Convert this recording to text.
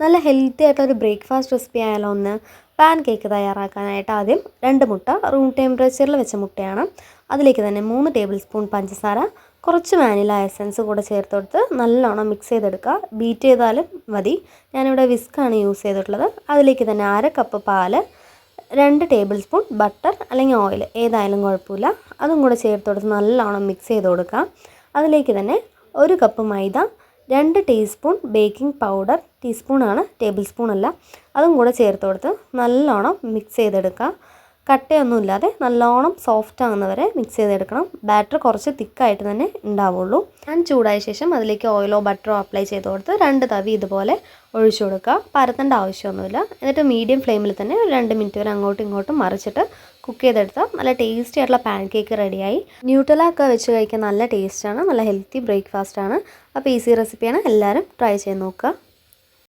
നല്ല ഹെൽത്തി ആയിട്ടൊരു breakfast recipe ആയാലോ ഒന്ന്. പാൻ കേക്ക് തയ്യാറാക്കാനായിട്ട് ആദ്യം 2 മുട്ട, റൂം ടെമ്പറേച്ചറിൽ വെച്ച മുട്ടയാണ്. അതിലേക്ക് തന്നെ 3 ടേബിൾ സ്പൂൺ പഞ്ചസാര, കുറച്ച് വാനില എസൻസ് കൂടെ ചേർത്ത് കൊടുത്ത് നല്ലോണം മിക്സ് ചെയ്തെടുക്കുക. ബീറ്റ് ചെയ്താലും മതി. ഞാനിവിടെ വിസ്ക്കാണ് യൂസ് ചെയ്തിട്ടുള്ളത്. അതിലേക്ക് തന്നെ 1/2 കപ്പ് പാല്, 2 ടേബിൾ സ്പൂൺ ബട്ടർ അല്ലെങ്കിൽ ഓയിൽ ഏതായാലും കുഴപ്പമില്ല, അതും കൂടെ ചേർത്ത് കൊടുത്ത് നല്ലോണം മിക്സ് ചെയ്ത് കൊടുക്കുക. അതിലേക്ക് തന്നെ 1 കപ്പ് മൈദ, 2 ടീസ്പൂൺ ബേക്കിംഗ് പൗഡർ, ടീസ്പൂണാണ് ടേബിൾ സ്പൂൺ അല്ല, അതും കൂടെ ചേർത്ത് കൊടുത്ത് നല്ലോണം മിക്സ് ചെയ്തെടുക്കുക. കട്ടയൊന്നുമില്ലാതെ നല്ലോണം സോഫ്റ്റ് ആകുന്നവരെ മിക്സ് ചെയ്തെടുക്കണം. ബാറ്റർ കുറച്ച് തിക്കായിട്ട് തന്നെ ഉണ്ടാവുള്ളൂ. പാൻ ചൂടായ ശേഷം അതിലേക്ക് ഓയിലോ ബട്ടറോ അപ്ലൈ ചെയ്ത് കൊടുത്ത് 2 തവി ഇതുപോലെ ഒഴിച്ചു കൊടുക്കുക. പരത്തേണ്ട ആവശ്യമൊന്നുമില്ല. എന്നിട്ട് മീഡിയം ഫ്ലെയിമിൽ തന്നെ ഒരു 2 മിനിറ്റ് വരെ അങ്ങോട്ടും ഇങ്ങോട്ടും മറിച്ചിട്ട് കുക്ക് ചെയ്തെടുത്താൽ നല്ല ടേസ്റ്റി ആയിട്ടുള്ള പാൻ കേക്ക് റെഡിയായി. ന്യൂട്ടെല്ല ഒക്കെ വെച്ച് കഴിക്കാൻ നല്ല ടേസ്റ്റാണ്. നല്ല ഹെൽത്തി ബ്രേക്ക്ഫാസ്റ്റാണ്. അപ്പോൾ ഈസി റെസിപ്പിയാണ്. എല്ലാവരും ട്രൈ ചെയ്ത് നോക്കുക.